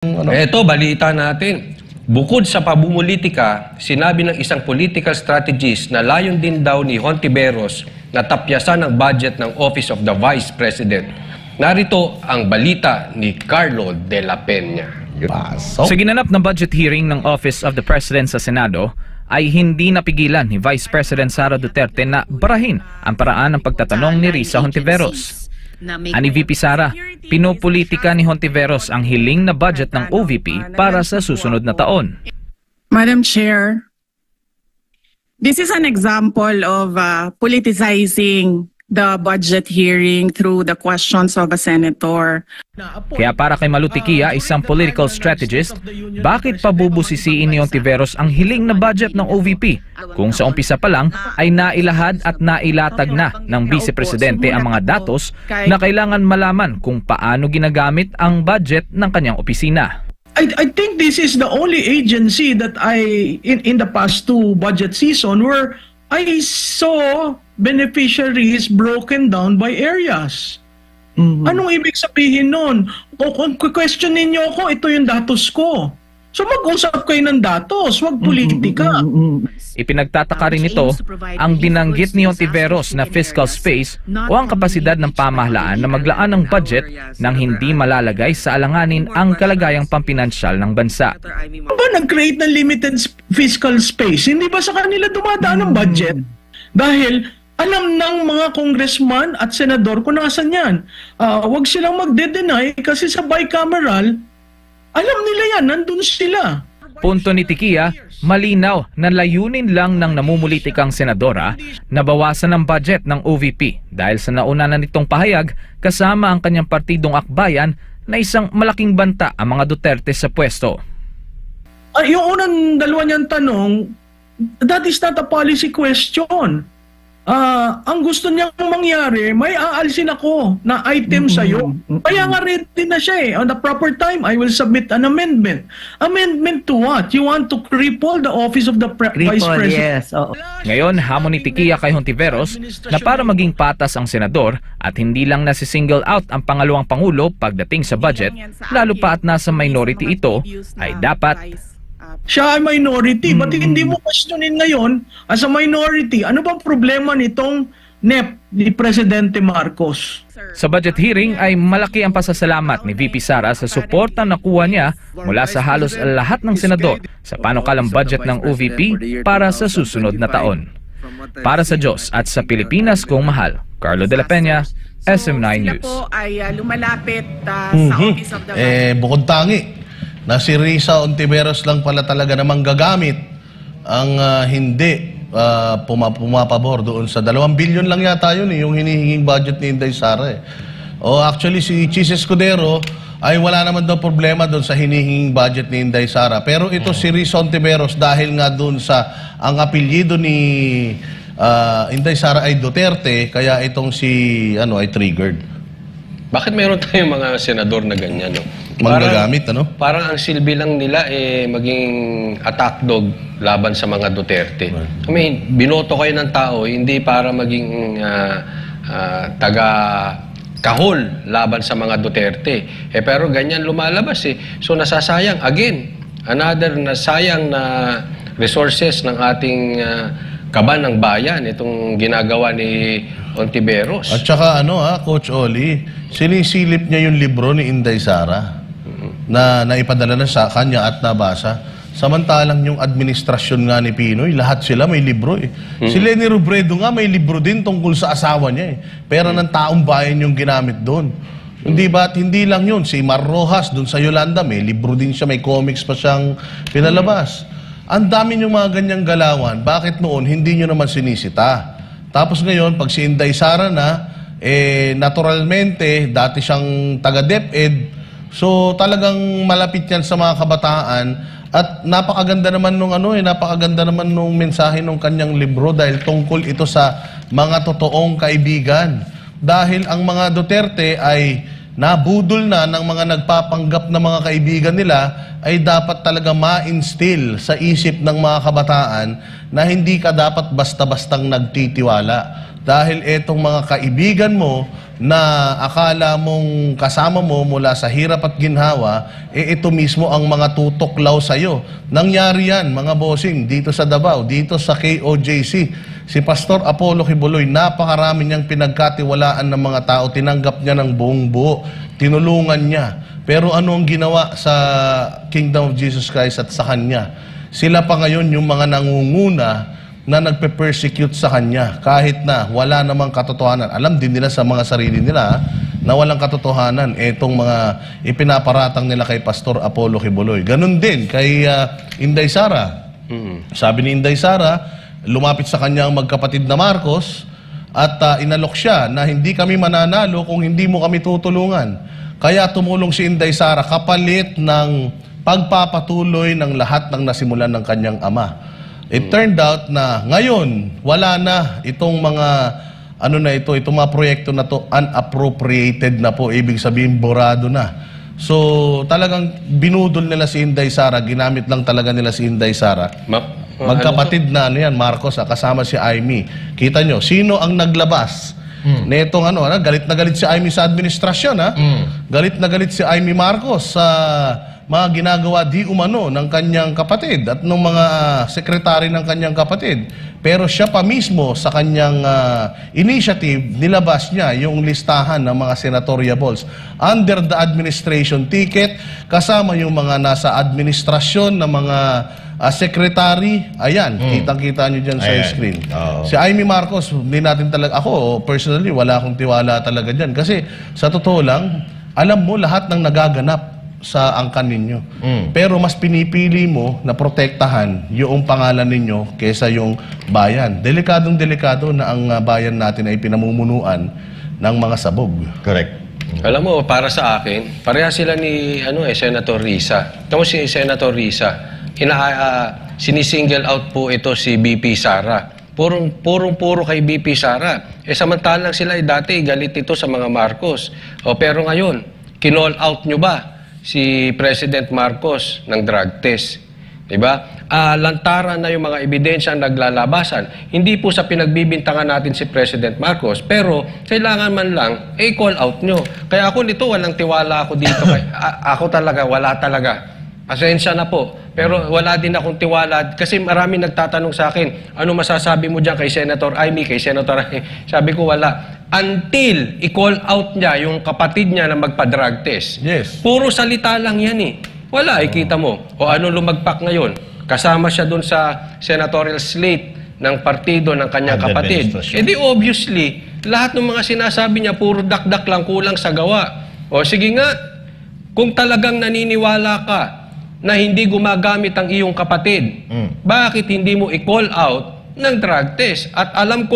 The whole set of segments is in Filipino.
Ito, balita natin. Bukod sa pabumulitika, sinabi ng isang political strategist na layon din daw ni Hontiveros na tapyasan ang budget ng Office of the Vice President. Narito ang balita ni Carlo de la Peña. Sa ginanap na budget hearing ng Office of the President sa Senado, ay hindi napigilan ni Vice President Sara Duterte na barahin ang paraan ng pagtatanong ni Risa Hontiveros. Ani VP Sara, pinopolitika ni Hontiveros ang hiling na budget ng OVP para sa susunod na taon. Madam Chair, this is an example of politicizing the budget hearing through the questions of a senator. Kaya para kay Malutikia, isang political strategist, bakit pabubusisiin ni Hontiveros ang hiling na budget ng OVP kung sa umpisa pa lang ay nailahad at nailatag na ng Vice Presidente ang mga datos na kailangan malaman kung paano ginagamit ang budget ng kanyang opisina. I think this is the only agency that in the past two budget season where I saw beneficiaries broken down by areas. Anong ibig sabihin nun? Kung question ninyo ako, ito yung datos ko. So mag-usap kayo ng datos, wag politika. Ipinagtataka rin ito ang binanggit ni Hontiveros na fiscal space o ang kapasidad ng pamahalaan na maglaan ng budget nang hindi malalagay sa alanganin ang kalagayang pampinansyal ng bansa. Ba nag-create ng limited fiscal space? Hindi ba sa kanila dumadaan ang budget? Dahil alam ng mga congressman at senador kung nasan yan. Huwag silang magde-deny kasi sa bicameral, alam nila yan, nandun sila. Punto ni Tikia, malinaw na layunin lang ng namumulitikang senadora na bawasan ang budget ng OVP dahil sa nauna na nitong pahayag kasama ang kanyang partidong akbayan na isang malaking banta ang mga Duterte sa pwesto. Yung unang dalawa niyang tanong, that is not a policy question. Ang gusto niyang mangyari, may aalsin ako na item sa'yo. Kaya nga ready na siya eh. On the proper time, I will submit an amendment. Amendment to what? You want to cripple the office of the Vice President? Yes. Ngayon, hamon ni Tikia kay Hontiveros na para maging patas ang senador at hindi lang nasi-single out ang pangalawang pangulo pagdating sa budget, lalo pa at nasa minority ito, ay dapat siya ay minority. Ba't hindi mo questionin ngayon as a minority? Ano bang problema nitong NEP ni Presidente Marcos? Sa budget hearing ay malaki ang pasasalamat ni VP Sara sa suporta na nakuha niya mula sa halos lahat ng senador sa panukalang budget ng OVP para sa susunod na taon. Para sa Diyos at sa Pilipinas kong mahal, Carlo de la Peña, SM9 News. Sila po ay lumalapit sa Office of the Bukod tangi na si Risa Hontiveros lang pala talaga namang gagamit ang hindi pumapabor doon sa 2 billion lang yata yun yung hinihinging budget ni Inday Sara actually si Chis Escudero ay wala naman daw problema doon sa hinihinging budget ni Inday Sara, pero ito si Risa Hontiveros dahil nga doon sa ang apelyido ni Inday Sara ay Duterte, kaya itong si ay triggered. Bakit meron tayong mga senador na ganyan, no? Manggagamit, Parang ang silbi lang nila maging attack dog laban sa mga Duterte. I mean, binoto kayo ng tao, hindi para maging taga-kahol laban sa mga Duterte. Pero ganyan lumalabas So nasasayang, again, another nasayang na resources ng ating kaban ng bayan, itong ginagawa ni Hontiveros. At saka Coach Oli, sinisilip niya yung libro ni Inday Sara na naipadala na sa kanya at nabasa. Samantalang yung administrasyon nga ni Pinoy, lahat sila may libro Si Leni Robredo nga may libro din tungkol sa asawa niya Pera ng taong bayan yung ginamit doon. Hindi ba? Hindi lang yun. Si Mar Rojas doon sa Yolanda, may libro din siya, may comics pa siyang pinalabas. Ang dami yung mga ganyang galawan. Bakit noon hindi nyo naman sinisita? Tapos ngayon, pag si Inday Sara na, naturalmente, dati siyang taga-DepEd, so talagang malapit yan sa mga kabataan at napakaganda naman nung napakaganda naman nung mensahe nung kanyang libro dahil tungkol ito sa mga totoong kaibigan. Dahil ang mga Duterte ay nabudol na ng mga nagpapanggap na mga kaibigan nila, ay dapat talaga ma-instill sa isip ng mga kabataan na hindi ka dapat basta-bastang nagtitiwala. Dahil etong mga kaibigan mo, na akala mong kasama mo mula sa hirap at ginhawa, ito mismo ang mga tutuklaw sa'yo. Nangyari yan, mga bossing, dito sa Davao, dito sa KOJC. Si Pastor Apollo Kibuloy, napakarami niyang pinagkatiwalaan ng mga tao, tinanggap niya ng buong buo, tinulungan niya. Pero ano ang ginawa sa Kingdom of Jesus Christ at sa Kanya? Sila pa ngayon yung mga nangunguna na nagpe-persecute sa Kanya kahit na wala namang katotohanan. Alam din nila sa mga sarili nila na walang katotohanan itong mga ipinaparatang nila kay Pastor Apollo Kibuloy. Ganun din kay Inday Sara. Sabi ni Inday Sara, lumapit sa kanya ang magkapatid na Marcos at inalok siya na hindi kami mananalo kung hindi mo kami tutulungan. Kaya tumulong si Inday Sara kapalit ng pagpapatuloy ng lahat ng nasimulan ng kanyang ama. It turned out na ngayon, wala na itong mga, itong mga proyekto na to, unappropriated na po, ibig sabihin, borado na. So, talagang binudol nila si Inday Sara, ginamit lang talaga nila si Inday Sara. Magkapatid na, Marcos, kasama si Amy. Kita nyo, sino ang naglabas? Netong galit na galit si Amy sa administrasyon, Galit na galit si Amy Marcos sa mga ginagawa di umano ng kanyang kapatid at ng mga sekretary ng kanyang kapatid. Pero siya pa mismo sa kanyang initiative, nilabas niya yung listahan ng mga senatoriables under the administration ticket, kasama yung mga nasa administrasyon ng mga secretary. Ayan, kitang-kita nyo dyan sa screen. Si Amy Marcos, hindi natin talaga, ako personally, wala akong tiwala talaga dyan. Kasi sa totoo lang, alam mo lahat ng nagaganap sa angkan ninyo. Pero mas pinipili mo na protektahan yung pangalan ninyo kaysa yung bayan. Delikadong-delikado na ang bayan natin ay pinamumunuan ng mga sabog. Correct. Alam mo, para sa akin, pareha sila ni Senator Risa. Tamo si Senator Risa, sinisingle out po ito si BP Sara. Puro kay BP Sara. Samantalang sila dati galit ito sa mga Marcos. Pero ngayon, kinall out nyo ba si President Marcos ng drug test? Diba? Lantaran na yung mga ebidensya naglalabasan. Hindi po sa pinagbibintangan natin si President Marcos, pero kailangan man lang, call out nyo. Kaya ako nito, walang tiwala ako dito. Ako talaga, wala talaga. Pasensya na po. Pero wala din akong tiwala kasi marami nagtatanong sa akin, ano masasabi mo dyan kay Senator Amy, kay Senator Amy? Sabi ko, wala. Until i-call out niya yung kapatid niya na magpa-drug test. Yes. Puro salita lang yan Wala, ikita mo. O ano lumagpak ngayon? Kasama siya dun sa senatorial slate ng partido ng kanyang kapatid. Di obviously, lahat ng mga sinasabi niya, puro dakdak lang, kulang sa gawa. O sige nga, kung talagang naniniwala ka na hindi gumagamit ang iyong kapatid, bakit hindi mo i-call out ng drug test? At alam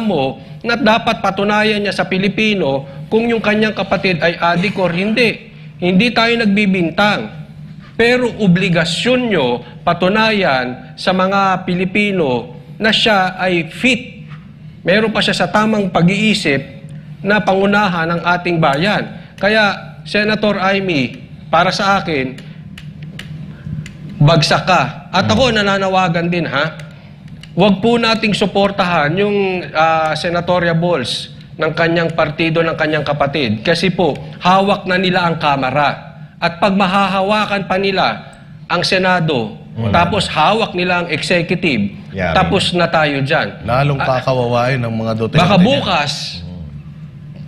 mo na dapat patunayan niya sa Pilipino kung yung kanyang kapatid ay adik or hindi. Hindi tayo nagbibintang. Pero obligasyon nyo patunayan sa mga Pilipino na siya ay fit. Meron pa siya sa tamang pag-iisip na pangunahan ng ating bayan. Kaya, Senator Amy, para sa akin, bagsak ka. At ako nananawagan din, huwag po nating suportahan yung senatorial balls ng kanyang partido, ng kanyang kapatid. Kasi po, hawak na nila ang kamara. At pag mahahawakan pa nila ang Senado, tapos hawak nila ang executive, tapos na tayo dyan. Lalong kakawawain ng mga Duterte. Baka bukas,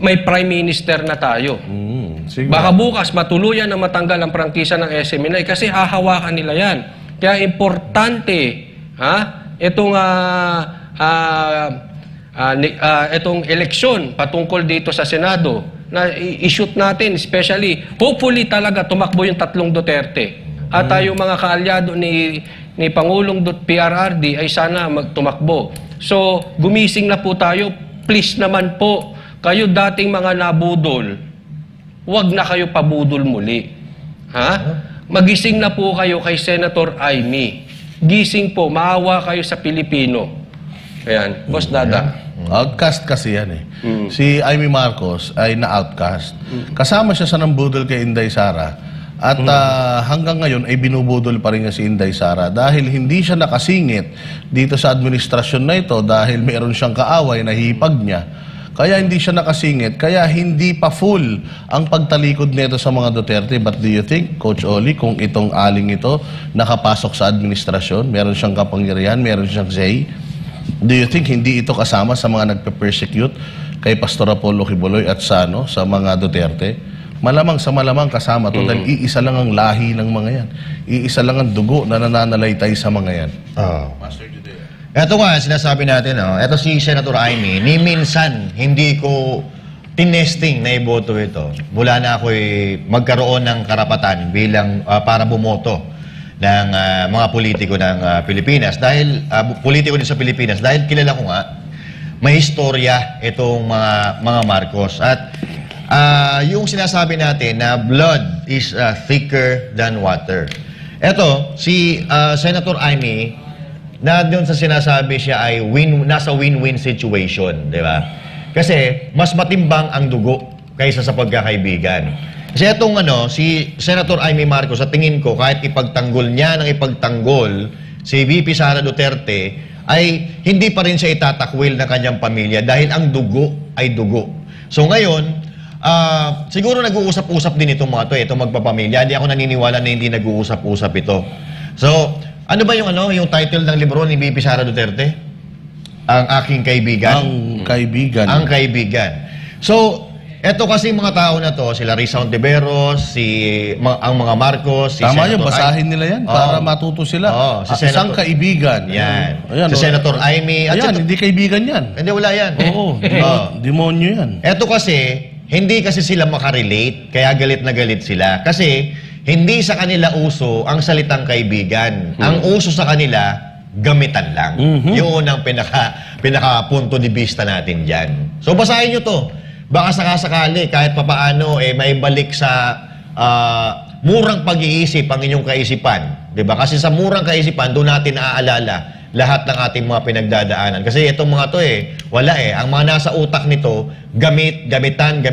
may prime minister na tayo. Baka bukas, matuluyan na matanggal ang prangkisa ng SMNI kasi hahawakan nila yan. Kaya importante, itong eleksyon patungkol dito sa Senado na i-shoot natin, especially, hopefully talaga tumakbo yung tatlong Duterte. At yung mga kaalyado ni Pangulong PRRD ay sana magtumakbo. So, gumising na po tayo. Please naman po, kayo dating mga nabudol, huwag na kayo pabudol muli. Magising na po kayo kay Senator Amy. Gising po, maawa kayo sa Pilipino. Ayan, Boss Dada. Outcast kasi yan Si Amy Marcos ay na-outcast. Kasama siya sa nambudol kay Inday Sara. At hanggang ngayon ay binubudol pa rin niya si Inday Sara dahil hindi siya nakasingit dito sa administrasyon na ito dahil meron siyang kaaway na hipag niya. Kaya hindi siya nakasingit, kaya hindi pa full ang pagtalikod nito sa mga Duterte. But do you think, Coach Oli, kung itong aling ito nakapasok sa administrasyon, meron siyang kapangyarihan, meron siyang say, do you think hindi ito kasama sa mga nagpe-persecute kay Pastor Apollo Quiboloy at Sano sa mga Duterte? Malamang sa malamang kasama to dahil iisa lang ang lahi ng mga yan. Iisa lang ang dugo na nananalaytay sa mga yan. Ito nga, sinasabi natin, ito si Senator Amy, ni minsan hindi ko tinesting na iboto ito. Mula na ako'y magkaroon ng karapatan bilang para bumoto ng mga politiko ng Pilipinas. Dahil, politiko din sa Pilipinas, dahil kilala ko nga, may istorya itong mga Marcos. At yung sinasabi natin na blood is thicker than water. Ito, si Senator Amy, na doon sa sinasabi siya ay nasa win-win situation, di ba? Kasi mas matimbang ang dugo kaysa sa pagkakaibigan. Kasi itong si Senator Amy Marcos, sa tingin ko, kahit ipagtanggol niya ng ipagtanggol si VP Sara Duterte, ay hindi pa rin siya itatakwil ng kanyang pamilya dahil ang dugo ay dugo. So ngayon, siguro nag-uusap-usap din itong mga itong magpapamilya. Hindi ako naniniwala na hindi nag-uusap-usap ito. So, ano ba yung title ng libro ni VP Sara Duterte? Ang aking kaibigan. Ang kaibigan. Ang kaibigan. So, eto kasi mga tao na to, sila Risa Ontiveros, ang mga Marcos, si Tama Senator yun, basahin nila yan para matuto sila. si Isang Senator, kaibigan. Yan. Ayan, Si Senator Amy. At Ayan, hindi kaibigan yan. hindi, wala yan. Oo, demonyo yan. Eto kasi, hindi kasi sila makarelate, kaya galit na galit sila. Kasi, hindi sa kanila uso ang salitang kaibigan. Ang uso sa kanila, gamitan lang. Yun ang pinaka-punto de vista natin dyan. So, basahin nyo to. Baka sakasakali, kahit papaano, may balik sa murang pag-iisip ang inyong kaisipan. Diba? Kasi sa murang kaisipan, doon natin naaalala lahat ng ating mga pinagdadaanan. Kasi itong mga to wala Ang mga nasa utak nito, gamitan.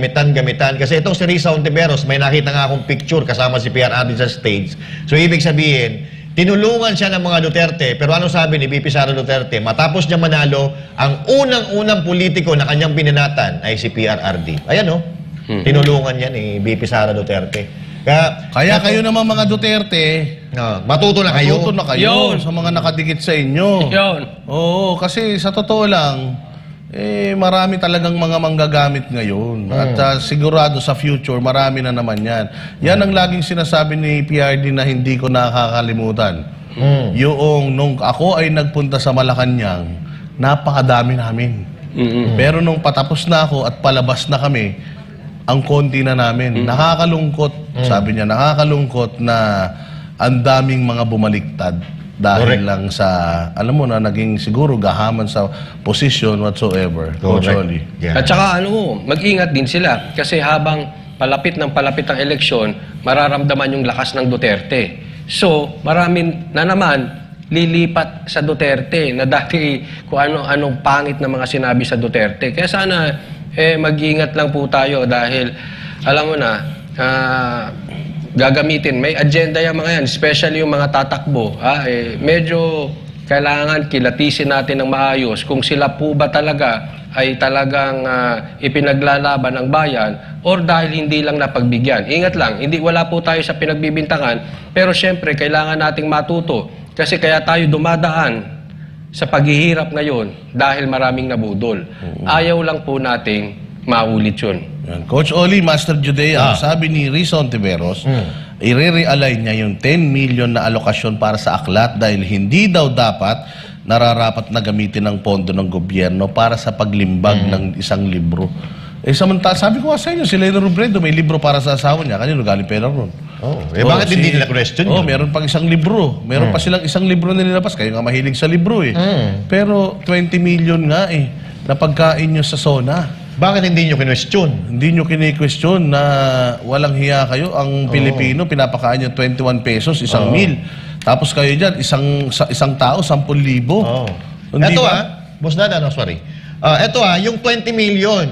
Kasi itong si Risa Ontiveros, may nakita nga akong picture kasama si PRRD sa stage. So ibig sabihin, tinulungan siya ng mga Duterte, pero ano sabi ni VP Sara Duterte? Matapos niya manalo, ang unang-unang politiko na kanyang binanatan ay si PRRD. Ayan tinulungan niya ni VP Sara Duterte. Kaya kayo naman mga Duterte, matuto na kayo. matuto na kayo sa mga nakadikit sa inyo. Yun. Oo, kasi sa totoo lang, marami talagang mga manggagamit ngayon. At sigurado sa future, marami na naman yan. Yan ang laging sinasabi ni PRD na hindi ko nakakalimutan. Yung nung ako ay nagpunta sa Malacanang, napakadami namin. Pero nung patapos na ako at palabas na kami, ang konti na namin. Nakakalungkot, sabi niya, nakakalungkot na ang daming mga bumaliktad dahil lang sa, alam mo na, naging siguro gahaman sa position whatsoever. Coach Oli. Yeah. At saka mag-ingat din sila kasi habang palapit ang eleksyon, mararamdaman yung lakas ng Duterte. So, marami na naman lilipat sa Duterte na dati kung anong pangit na mga sinabi sa Duterte. Kaya sana mag-ingat lang po tayo dahil alam mo na gagamitin, may agenda yung mga yan, especially yung mga tatakbo. Medyo kailangan kilatisin natin ng maayos kung sila po ba talaga ay talagang ipinaglalaban ng bayan or dahil hindi lang napagbigyan. Ingat lang, wala po tayo sa pinagbibintangan, pero syempre kailangan nating matuto kasi kaya tayo dumadaan sa paghihirap ngayon dahil maraming nabudol. Ayaw lang po nating maulit yun. Yan. Coach Oli, Master Judea, sabi ni Risa Ontiveros, i-re-align niya yung 10 million na alokasyon para sa aklat dahil hindi daw dapat nararapat na gamitin ng pondo ng gobyerno para sa paglimbag ng isang libro. Samantala, sabi ko sa inyo, si Leno Robredo may libro para sa asawa niya. Kanino galing pera ron? Bakit hindi nila question yun? Meron pang isang libro. Meron pa silang isang libro na nilabas. Kayo nga mahilig sa libro Pero 20 million nga na pagkain nyo sa SONA. Bakit hindi nyo kinwestiyon? Hindi nyo kini-question na walang hiya kayo. Ang Pilipino, pinapakain nyo 21 pesos, isang meal. Tapos kayo dyan, isang tao, 10,000. Ito Boss Dada, sorry. Ito yung 20 million,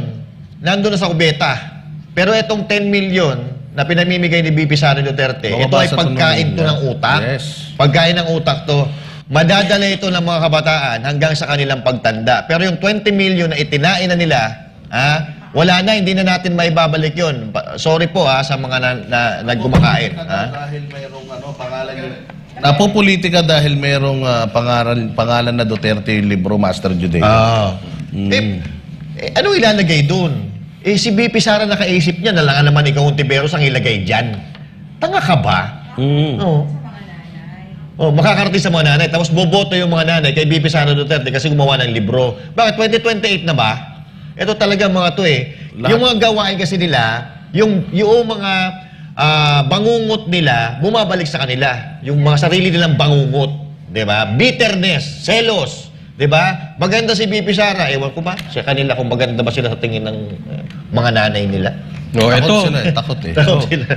nandun na sa kubeta. Pero itong 10 million na pinamimigay ni VP Sara Duterte, ito ay pagkain to ng utak. Yes. Pagkain ng utak to. Madadala ito ng mga kabataan hanggang sa kanilang pagtanda. Pero yung 20 million na itinain na nila, Wala na, hindi na natin maibabalik yun. Sorry po sa mga nagkumakain. Dahil mayroong pangalan yun. Napopolitika dahil mayroong pangalan na Duterte yung libro Master Judeo. Ano ilalagay doon? Si BP Sara nakaisip niya na lang naman ikaw Hontiveros ang ilagay dyan. Tanga ka ba? Makakarating sa mga nanay. Tapos boboto yung mga nanay kay BP Sara Duterte kasi gumawa ng libro. Bakit? 2028 na ba? Ito talaga mga to Yung mga gawain kasi nila, yung mga bangungot nila, bumabalik sa kanila. Yung mga sarili nilang bangungot. Diba? Bitterness, selos. Diba? Maganda si BP Sara. Ewan ko ba? Sa kanila kung maganda ba sila sa tingin ng mga nanay nila. No, ito. Takot eh.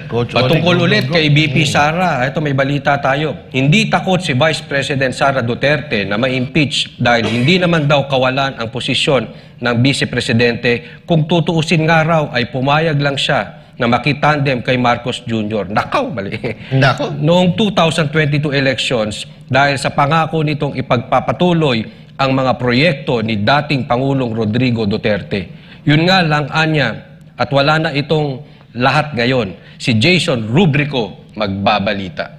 Coach Patungkol Oli, ulit kay BP Sara, ito may balita tayo. Hindi takot si Vice President Sara Duterte na ma-impeach dahil hindi naman daw kawalan ang posisyon ng Vice Presidente kung tutuusin nga raw ay pumayag lang siya na makitandem kay Marcos Jr. Nakaw, mali. Nako. Noong 2022 elections, dahil sa pangako nitong ipagpapatuloy ang mga proyekto ni dating Pangulong Rodrigo Duterte. Yun nga lang, anya, at wala na itong lahat ngayon. Si Jason Rubrico magbabalita.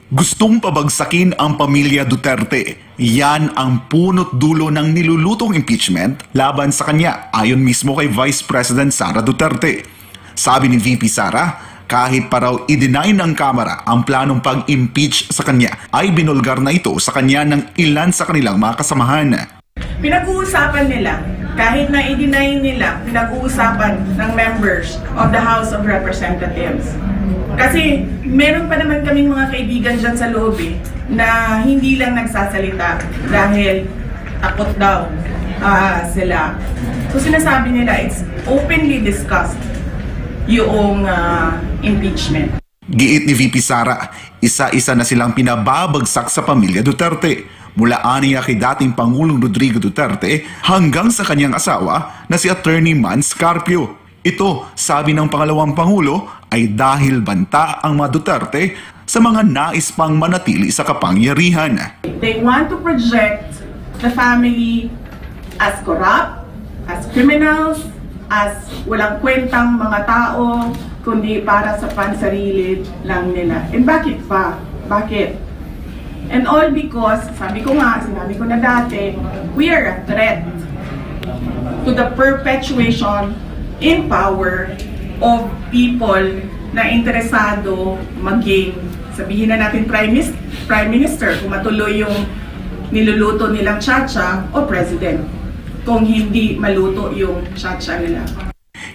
Gustong pabagsakin ang pamilya Duterte. Yan ang punot dulo ng nilulutong impeachment laban sa kanya ayon mismo kay Vice President Sara Duterte. Sabi ni VP Sara, kahit pa raw i-deny ng Kamara ang planong pag-impeach sa kanya, ay binulgar na ito sa kanya ng ilan sa kanilang mga kasamahan. Pinag-uusapan nila, kahit na i-deny nila, pinag-uusapan ng members of the House of Representatives. Kasi meron pa naman kaming mga kaibigan dyan sa loob na hindi lang nagsasalita dahil takot daw sila. So sinasabi nila, it's openly discussed yung impeachment. Giit ni VP Sara, isa-isa na silang pinababagsak sa pamilya Duterte. Mula aniya kay dating Pangulong Rodrigo Duterte hanggang sa kanyang asawa na si Attorney Mans Carpio. Ito, sabi ng pangalawang Pangulo, ay dahil banta ang mga Duterte sa mga nais pang manatili sa kapangyarihan. They want to project the family as corrupt, as criminals, as walang kwentang mga tao, kundi para sa pansarili lang nila. And bakit pa? Bakit? And all because, sinabi ko na dati, we are a threat to the perpetuation in power of people na interesado maging, sabihin na natin Prime Minister, kung matuloy yung niluluto nilang tsa-tsa o President, kung hindi maluto yung tsa-tsa nila.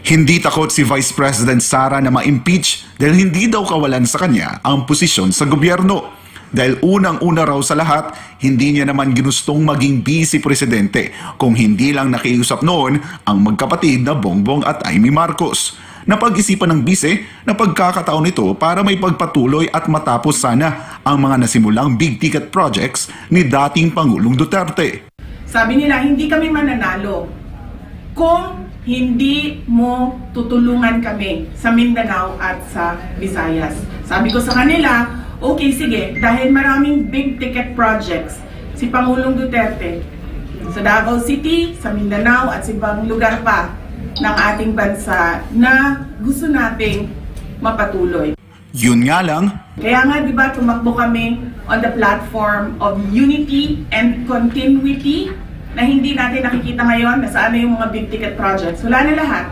Hindi takot si Vice President Sara na ma-impeach dahil hindi daw kawalan sa kanya ang posisyon sa gobyerno. Dahil unang-una raw sa lahat, hindi niya naman ginustong maging vice presidente kung hindi lang nakiusap noon ang magkapatid na Bongbong at Amy Marcos. Napag-isipan ng vice na pagkakataon ito para may pagpatuloy at matapos sana ang mga nasimulang big-ticket projects ni dating Pangulong Duterte. Sabi nila, hindi kami mananalo kung hindi mo tutulungan kami sa Mindanao at sa Visayas. Sabi ko sa kanila, okay, sige, dahil maraming big-ticket projects si Pangulong Duterte sa Davao City, sa Mindanao at sa ibang lugar pa ng ating bansa na gusto nating mapatuloy. Yun nga lang, Kaya nga, di ba, tumakbo kami on the platform of unity and continuity na hindi natin nakikita ngayon na saan na yung mga big-ticket projects. Wala na lahat.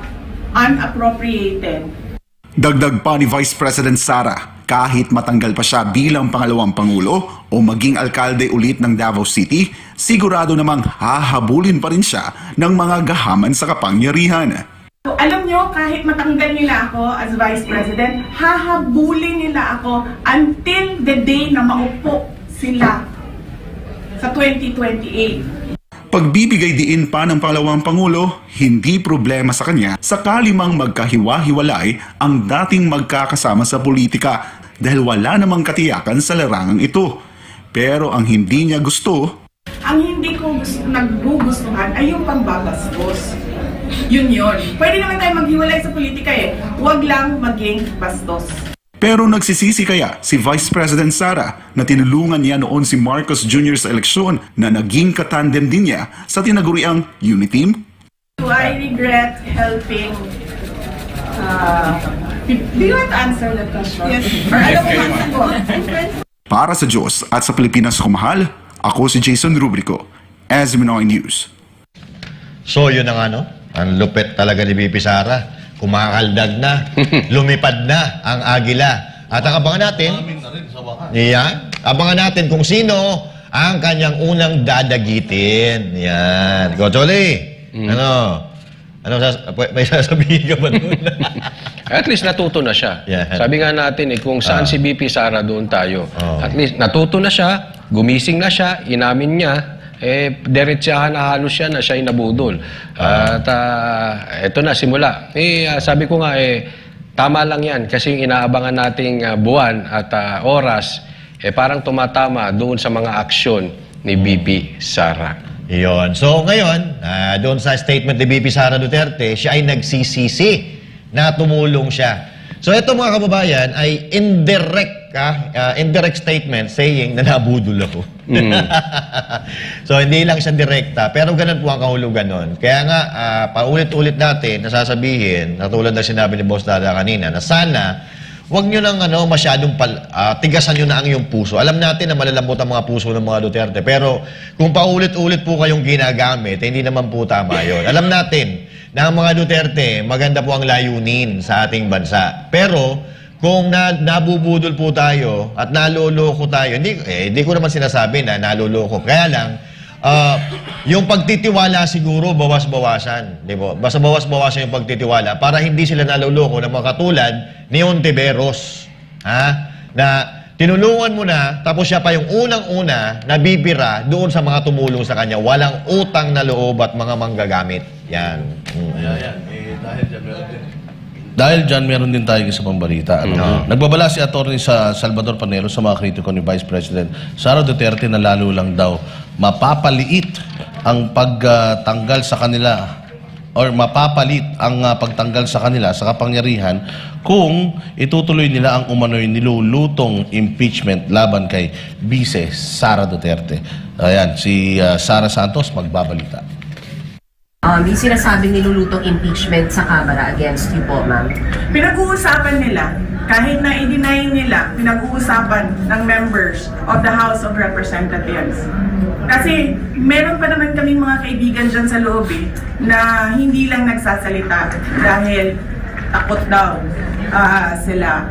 Unappropriated. dagdag pa ni Vice President Sara, kahit matanggal pa siya bilang pangalawang Pangulo o maging alkalde ulit ng Davao City, sigurado namang hahabulin pa rin siya ng mga gahaman sa kapangyarihan. So, alam nyo, kahit matanggal nila ako as Vice President, hahabulin nila ako until the day na maupo sila sa 2028. Pagbibigay diin pa ng pangalawang Pangulo, hindi problema sa kanya sakali mang magkahiwa-hiwalay ang dating magkakasama sa politika dahil wala namang katiyakan sa larangang ito. Pero ang hindi niya gusto, Ang hindi ko nagugustuhan ay yung pambabastos. Yun. Pwede naman tayo maghiwalay sa politika Huwag lang maging bastos. pero nagsisisi kaya si Vice President Sara na tinulungan niya noon si Marcos Jr. sa eleksyon na naging katandem din niya sa tinaguriang Uniteam? Do I regret helping? Do you want to answer the question? Yes. Or ano mo masagot? Para sa Diyos at sa Pilipinas kumahal, ako si Jason Rubrico, SMNOI News. So yun ang ano, ang lupit talaga ni BP Sara. Kumakaldag na, lumipad na ang agila. At ang abangan natin, yan, abangan natin kung sino ang kanyang unang dadagitin. Yan. Gocholi, may sasabihin ka ba doon? At least natuto na siya. Yeah. Sabi nga natin kung saan si BP Sara, doon tayo. Oh. At least natuto na siya, gumising na siya, inamin niya, diretsahan na halos siya na siya ay nabudol. At eto na, simula. Sabi ko nga, tama lang yan kasi yung inaabangan nating buwan at oras, parang tumatama doon sa mga aksyon ni BP Sara. Iyon. So ngayon, doon sa statement ni BP Sara Duterte, siya ay nagsisisi na tumulong siya. So ito mga kababayan ay indirect statement saying na nabudol ako. So hindi lang siya direkta, pero ganun po ang kahulugan nun. Kaya nga, paulit-ulit natin nasasabihin, katulad na sinabi ni Boss Dada kanina, na sana huwag nyo nang masyadong tigasan nyo na ang iyong puso. Alam natin na malalambot ang mga puso ng mga Duterte, pero kung paulit-ulit po kayong ginagamit, hindi naman po tama yun. Alam natin na ang mga Duterte, maganda po ang layunin sa ating bansa. Pero kung nabubudol po tayo at naloloko tayo, hindi ko naman sinasabi na naloloko. Kaya lang, yung pagtitiwala siguro bawas-bawasan. Di ba? Basta bawas-bawasan yung pagtitiwala para hindi sila naloloko na mga katulad ni Ontiveros. Na tinulungan mo na, tapos siya pa yung unang-una na bibira doon sa mga tumulong sa kanya. Walang utang na loob at mga manggagamit. Yan. Dahil dyan, meron din tayo sa pambalita. Nagbabala si Atty. Salvador Panelo sa mga kritiko ni Vice President Sara Duterte na lalo lang daw mapapaliit ang pagtanggal sa kanila or mapapalit ang pagtanggal sa kanila sa kapangyarihan kung itutuloy nila ang umano'y nilulutong impeachment laban kay Vice Sara Duterte. Ayan, si Sara Santos magbabalita. Yung sinasabing nilulutong impeachment sa Kamara against you po, ma'am? Pinag-uusapan nila, kahit na i-deny nila, pinag-uusapan ng members of the House of Representatives. Kasi meron pa naman kaming mga kaibigan dyan sa loob na hindi lang nagsasalita dahil takot daw sila.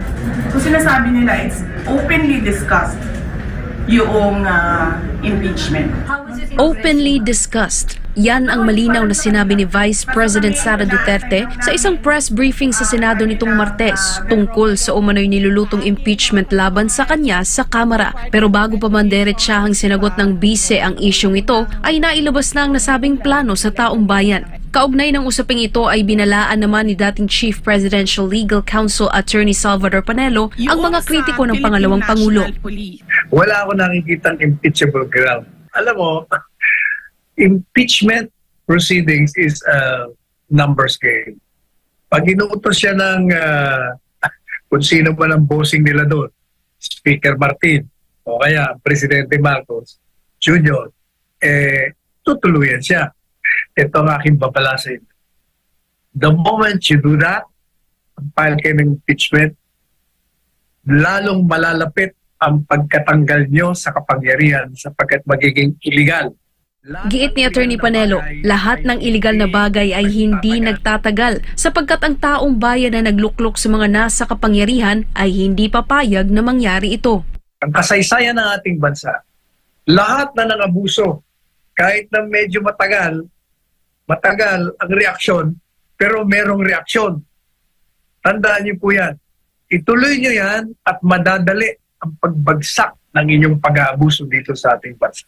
So sinasabi nila, it's openly discussed yung impeachment. Openly discussed. Yan ang malinaw na sinabi ni Vice President Sara Duterte sa isang press briefing sa Senado nitong Martes tungkol sa umano'y nilulutong impeachment laban sa kanya sa Kamara. Pero bago pa man diretsahang sinagot ng bise ang isyong ito, ay nailabas na ang nasabing plano sa taong bayan. Kaugnay ng usaping ito ay binalaan naman ni dating Chief Presidential Legal Counsel Attorney Salvador Panelo ang mga kritiko ng pangalawang Pangulo. Wala ako nakikitang impeachable ground. Alam mo, impeachment proceedings is a numbers game. Pag inuutos siya ng kung sino man ang bossing nila doon, Speaker Martin o kaya Presidente Marcos Jr., tutuluyan siya. Ito ang aking babala sa inyo. The moment you do that, file kayo ng impeachment, lalong malalapit ang pagkatanggal nyo sa kapangyarihan sapagkat magiging illegal. Giit ni Attorney Panelo, lahat ng iligal na bagay ay hindi nagtatagal sapagkat ang taong bayan na nagluklok sa mga nasa kapangyarihan ay hindi papayag na mangyari ito. Ang kasaysayan ng ating bansa, lahat na nangabuso, kahit na medyo matagal ang reaksyon, pero merong reaksyon. Tandaan niyo po yan. Ituloy niyo yan at madadali ang pagbagsak ng inyong pag-aabuso dito sa ating bansa.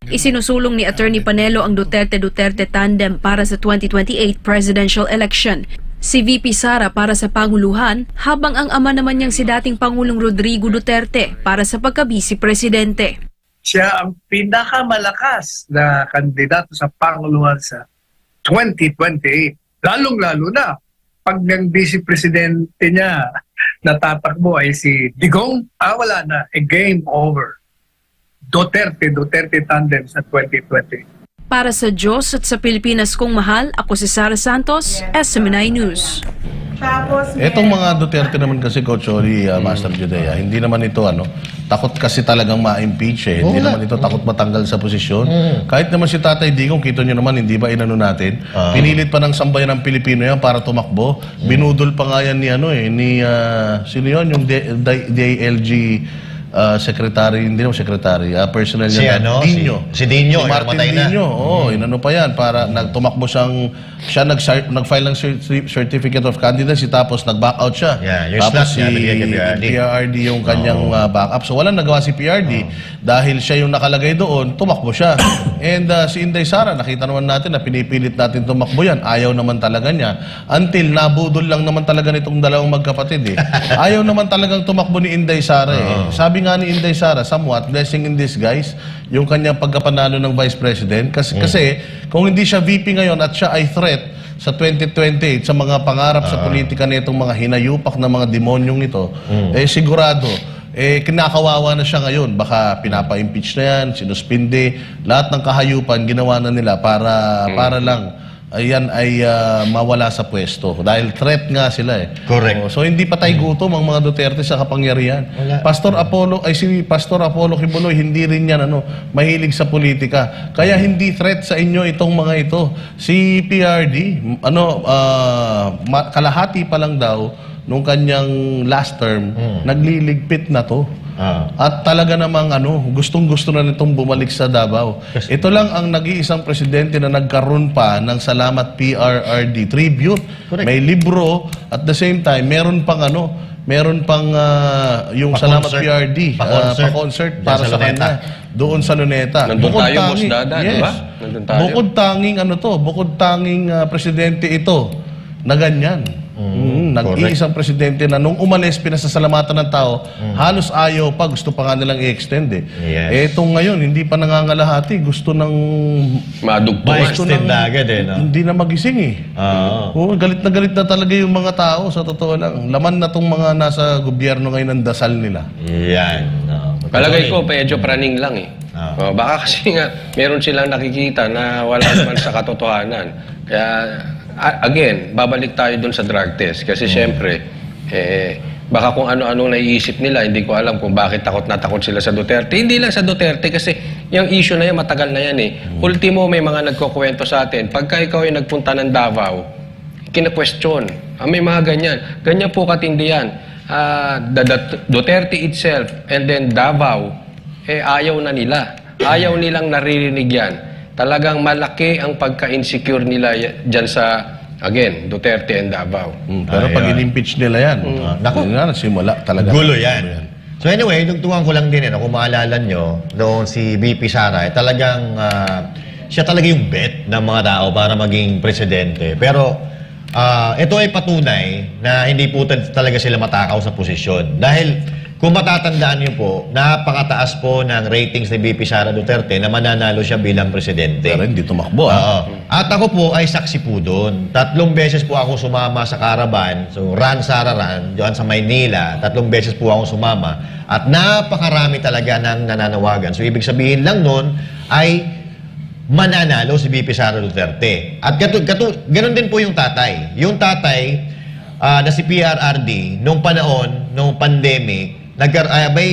Isinusulong ni Attorney Panelo ang Duterte-Duterte tandem para sa 2028 presidential election. Si VP Sara para sa Panguluhan, habang ang ama naman niyang si dating Pangulong Rodrigo Duterte para sa pagka-Vice Presidente. Siya ang pinakamalakas na kandidato sa Panguluhan sa 2028. Lalong-lalo na pag ng Vice Presidente niya natatakbo ay si Digong, wala na, game over. Duterte tandem sa 2020. Para sa Diyos at sa Pilipinas kong mahal, ako si Sara Santos, SMNI News. Tapos, Etong mga Duterte naman kasi, Coach Oli, Master Judea, hindi naman ito takot kasi talagang ma-impeach eh. Hindi naman ito takot matanggal sa posisyon. Kahit naman si Tatay Digong, kita nyo naman, hindi ba inano natin? Pinilit pa ng sambayan ng Pilipino yan para tumakbo. Binudol pa nga yan ni sino yun? Yung DILG secretary, hindi naman secretary, personal Si niya. Dino. si Dino, Si Martin namatay na. Dino. Oo, inano pa yan para nagtumakbo siya nag-file ng certificate of candidacy tapos nag-back out siya. Yeah, yung tapos slot niya, bigyan kay PRD. PRD yung kanyang backup. So walang nagawa si PRD dahil siya yung nakalagay doon, tumakbo siya. And si Inday Sara, nakita naman natin na pinipilit natin tumakbo yan. Ayaw naman talaga niya. Until nabudol lang naman talaga nitong dalawang magkapatid eh. Ayaw naman talagang tumakbo ni Inday Sara eh. Sabi nga ni Inday Sara, somewhat blessing in disguise yung kanyang pagkapanalo ng Vice President. Kasi kung hindi siya VP ngayon at siya ay threat sa 2028 sa mga pangarap sa politika nitong mga hinayupak na mga demonyong ito, sigurado, kinakawawa na siya ngayon. Baka pinapa-impeach na yan, sinuspinde, lahat ng kahayupan ginawa na nila para lang ayan ay mawala sa pwesto. Dahil threat nga sila eh. Correct. So hindi patay gutom ang mga Duterte sa kapangyarihan. Pastor Apollo Kibuloy, hindi rin yan mahilig sa politika. Kaya hindi threat sa inyo itong mga ito. Si PRD, kalahati pa lang daw nung kanyang last term, nagliligpit na to. At talaga namang gustong-gusto na nitong bumalik sa Davao. Ito lang ang nag-iisang presidente na nagkaroon pa ng Salamat PRRD tribute. Correct. May libro at the same time meron pang yung Salamat PRD pa-concert para sa kanya doon sa Luneta. Nandun tayo, Boss Dada, di ba? Nandun tayo. Bukod tanging presidente ito na ganyan. Nag-iisang presidente na nung umalis, pinasasalamatan ng tao, halos ayaw pa, gusto pa nga nilang i-extend eh. Yes. Etong ngayon, hindi pa nangangalahati, gusto ng Madugtungan. Ma-extend na agad eh, no? hindi na magising eh. Galit na talaga yung mga tao, sa totoo lang. Laman na tong mga nasa gobyerno ngayon ang dasal nila. Yan. Palagay ko, medyo praning lang eh. Baka kasi nga, meron silang nakikita na wala naman sa katotohanan. Kaya, again, babalik tayo dun sa drug test. Kasi syempre, baka kung ano-ano naiisip nila, hindi ko alam kung bakit takot na takot sila sa Duterte. Hindi lang sa Duterte kasi yung issue na yan, matagal na yan eh. Ultimo, may mga nagkukwento sa atin. Pagka ikaw ay nagpunta ng Davao, kina-question. May mga ganyan. Ganyan po katindi yan. The Duterte itself and then Davao, ayaw na nila. Ayaw nilang naririnig yan. Talagang malaki ang pagka-insecure nila dyan sa, again, Duterte and Davao. Pero pag in-impeach nila yan, nagsimula talaga. Gulo yan. So anyway, dugtungan ko lang din kung maalala nyo, noon si VP Sara, talagang siya talaga yung bet ng mga tao para maging presidente. Pero ito ay patunay na hindi po talaga sila matakaw sa posisyon. Dahil kung matatandaan niyo po, napakataas po ng ratings ni VP Sara Duterte na mananalo siya bilang presidente. Pero hindi tumakbo. At ako po ay saksi po doon. 3 beses po ako sumama sa Caravan. So, Run Sara Run, doon sa Maynila. 3 beses po ako sumama. At napakarami talaga ng nananawagan. So, ibig sabihin lang noon ay mananalo si VP Sara Duterte. At ganun din po yung tatay. Yung tatay na si PRRD, nung panahon, nung pandemic,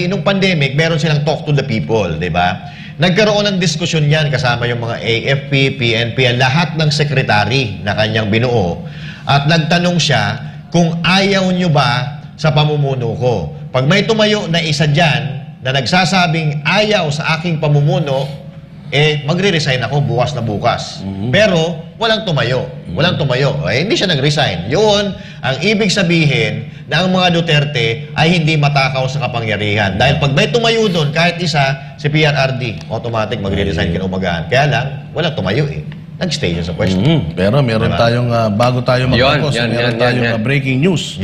nung pandemic, meron silang talk to the people, di ba? Nagkaroon ng diskusyon yan kasama yung mga AFP, PNP, lahat ng sekretary na kanyang binuo. At nagtanong siya kung ayaw nyo ba sa pamumuno ko. Pag may tumayo na isa dyan na nagsasabing ayaw sa aking pamumuno, magre-resign ako bukas na bukas. Pero walang tumayo. Hindi siya nag-resign. Yun ang ibig sabihin na ang mga Duterte ay hindi matakaw sa kapangyarihan. Dahil pag may tumayo doon, kahit isa, si PRRD, automatic magre-resign kinaumagahan. Kaya lang, walang tumayo eh. Nag-stay siya sa pwesto. Pero meron tayong, bago tayo magpapos, meron tayong breaking news.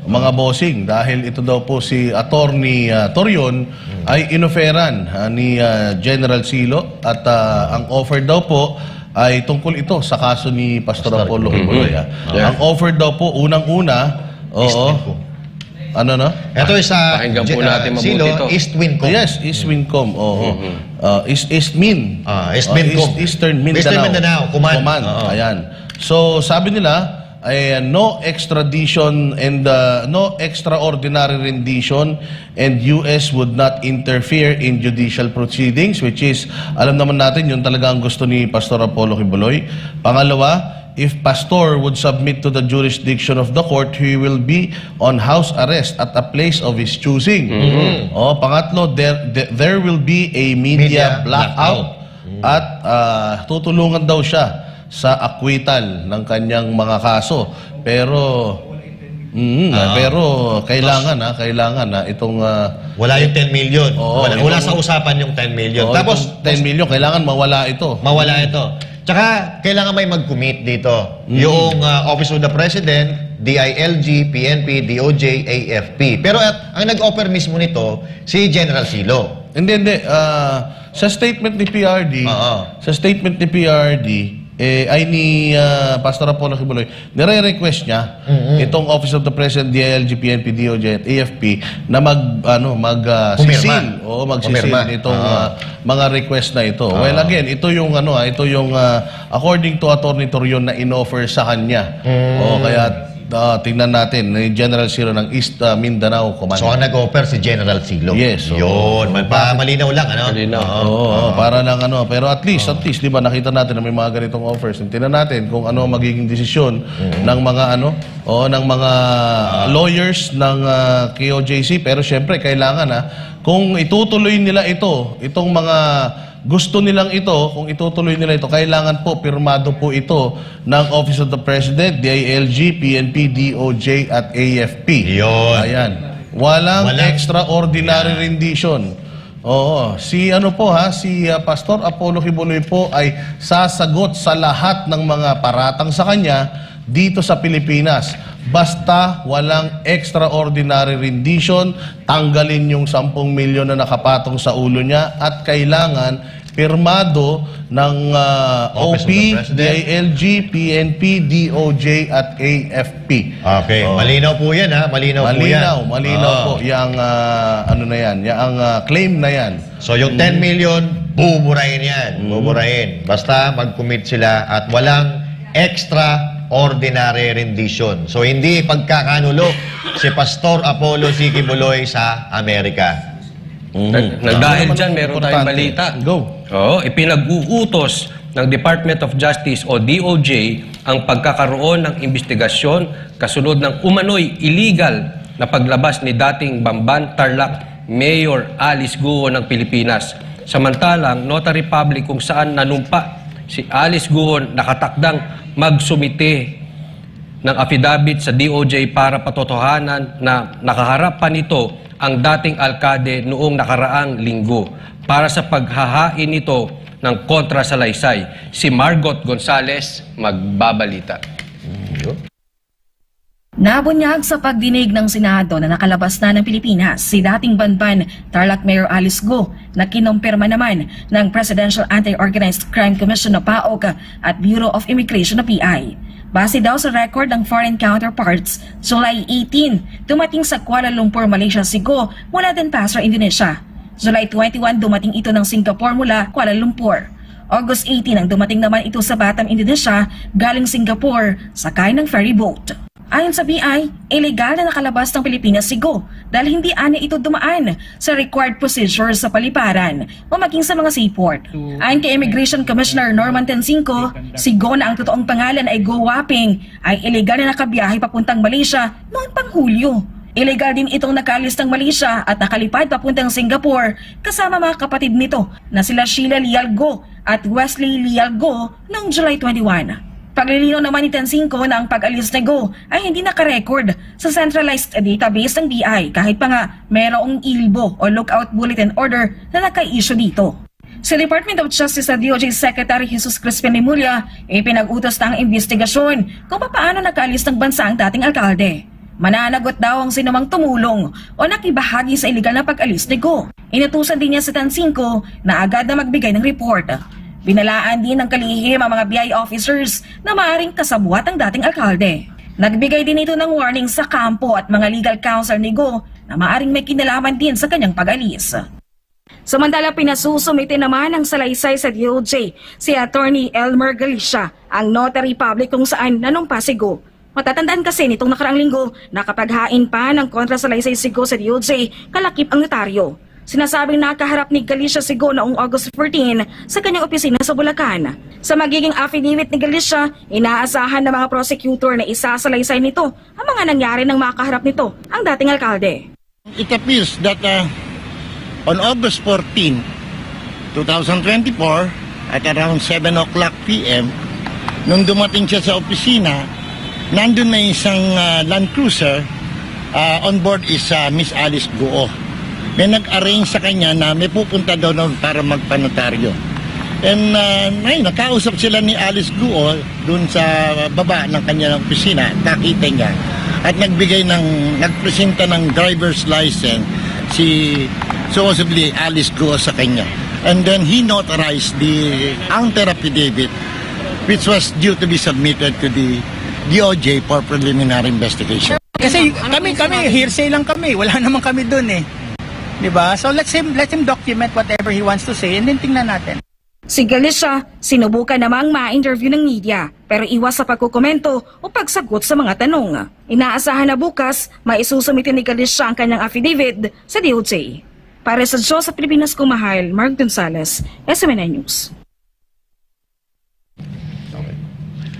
Mga bossing, dahil ito daw po si Attorney Torion ay inoferan ni General Silo at ang offer daw po ay tungkol ito sa kaso ni Pastor Apollo Kibuloy. Ang offer daw po, unang-una, Ano no? Ito is Pakinggan po natin mabuti Silo, ito. East Wincom. Yes, East Wincom. Oo. East Min. East Wincom. Eastern Mindanao. Eastern Mindanao, Command. Oo. Ayan. So, sabi nila, ay no extradition and no extraordinary rendition, and US would not interfere in judicial proceedings, which is, alam naman natin, yun talaga ang gusto ni Pastor Apollo Quiboloy. Pangalawa, if Pastor would submit to the jurisdiction of the court, he will be on house arrest at a place of his choosing. Pangatlo, there will be a media blackout at tutulungan daw siya sa acquittal ng kanyang mga kaso. Pero pero kailangan itong wala yung 10 million. Wala sa itong- usapan yung 10 million. Tapos 10 million, kailangan mawala ito. Mawala ito. Tsaka, kailangan may mag-commit dito. Yung Office of the President, DILG, PNP, DOJ, AFP. Pero ang nag-offer mismo nito, si General Silo. Hindi. Sa statement ni PRD, ay ni Pastor Apollo Quiboloy, nire-request niya itong Office of the President, DILG, PNP, DOJ at AFP na magsisil o magsisil itong mga request na ito. Well, again, ito yung according to Attorney Torion na inoffer sa kanya. Kaya tingnan natin ni General Silo ng East Mindanao Command. So, ang nag-offer si General Silo. Yes. Yun. Malinaw lang, ano? Para lang pero at least, di ba, nakita natin na may mga ganitong offers. Tingnan natin kung ano magiging desisyon ng mga ng mga lawyers ng KOJC. Pero syempre, kailangan kung itutuloy nila itong mga gusto nilang kung itutuloy nila ito, kailangan po, pirmado po ito ng Office of the President, DILG, PNP, DOJ at AFP. Yun. Ayan. Walang extraordinary rendition. Si Pastor Apollo Quiboloy po ay sasagot sa lahat ng mga paratang sa kanya dito sa Pilipinas. Basta walang extraordinary rendition, tanggalin yung 10 milyon na nakapatong sa ulo niya at kailangan pirmado ng OP, DILG, PNP, DOJ at AFP. Okay, malinaw po yan Malinaw po yan. Malinaw po. Yang claim na yan. So yung 10 million, buburahin yan. Buburahin. Basta mag-commit sila at walang extraordinary rendition. So hindi pagkakanulo si Pastor Apollo C. Quiboloy sa Amerika. Dahil dyan, meron tayong balita. Go. Ipinag-uutos ng Department of Justice o DOJ ang pagkakaroon ng investigasyon kasunod ng umano'y illegal na paglabas ni dating Bamban Tarlac Mayor Alice Guo ng Pilipinas. Samantalang, notary public kung saan nanumpa si Alice Guo nakatakdang magsumite ng affidavit sa DOJ para patotohanan na nakaharap pa nito ang dating alkade noong nakaraang linggo para sa paghahain nito ng kontra sa laysay. Si Margot Gonzales magbabalita. Nabunyag sa pagdinig ng Senado na nakalabas na ng Pilipinas si dating Bamban Tarlac Mayor Alice Guo na kinumpirma naman ng Presidential Anti-Organized Crime Commission o PAOK at Bureau of Immigration o PI. Base daw sa record ng foreign counterparts, July 18, dumating sa Kuala Lumpur, Malaysia si Guo mula Denpasar, Indonesia. July 21, dumating ito ng Singapore mula Kuala Lumpur. August 18 ang dumating naman ito sa Batam, Indonesia, galing Singapore, sakay ng ferry boat. Ayon sa BI, illegal na nakalabas ng Pilipinas si Guo dahil hindi ani ito dumaan sa required procedures sa paliparan o maging sa mga seaport. Ayon kay Immigration Commissioner Norman Tencinco, si Guo na ang totoong pangalan ay Guo Waping ay illegal na nakabiyahe papuntang Malaysia noong pang Hulyo. Illegal din itong nakaalis ng Malaysia at nakalipad papuntang Singapore kasama mga kapatid nito na sila Sheila Lial Guo at Wesley Lial Guo noong July 21. Paglilinaw naman ni Tencinco na ang pag-alis ni Guo ay hindi nakarecord sa centralized database ng BI kahit pa nga mayroong ILBO o Lookout Bulletin Order na naka-issue dito. Sa Department of Justice sa DOJ Secretary Jesus Crispin Remulla ay pinag-utos na ang investigasyon kung paano nakaalis ng bansa ang dating alkalde. Mananagot daw ang sinumang tumulong o nakibahagi sa iligal na pag-alis ni Guo. Inutusan din niya sa Tencinco na agad na magbigay ng report. Binalaan din ng kalihim ang mga BI officers na maaaring kasabwat ang dating alkalde. Nagbigay din ito ng warning sa kampo at mga legal counsel ni Go na maaring may kinalaman din sa kanyang pag-alis. Samantala, pinasusumite naman ng salaysay sa DOJ si Attorney Elmer Galicia, ang notary public kung saan nanumpa si Go. Matatandaan kasi nitong nakaraang linggo na kapag hain pa ng kontrasalaysay si Go sa DOJ, kalakip ang notaryo. Sinasabing nakaharap ni Galicia si Go noong August 14 sa kanyang opisina sa Bulacan. Sa magiging affidavit ni Galicia, inaasahan ng mga prosecutor na isasalaysay nito ang mga nangyari ng makaharap nito ang dating alkalde. It appears that on August 14, 2024, at around 7 o'clock p.m., nung dumating siya sa opisina, nandun na isang Land Cruiser, on board is Miss Alice Guo. May nag-arrange sa kanya na may pupunta daw na para magpanotaryo. And ngayon, nakausap sila ni Alice Guo dun sa baba ng kanyang opisina, nakita niya. At nagpresenta ng driver's license si supposedly Alice Guo sa kanya. And then he notarized the counter affidavit which was due to be submitted to the DOJ for preliminary investigation. Kasi kami hearsay lang kami, wala naman kami dun eh. 'Di ba? So let him document whatever he wants to say and then tingnan natin. Si Galicia, sinubukan namang ma-interview ng media pero iwas sa pagkukomento o pagsagot sa mga tanong. Inaasahan na bukas, maisusumitin ni Galicia ang kanyang affidavit sa DOJ. Para sa Diyos sa Pilipinas Kumahal, Mark Gonzales, SMNI News.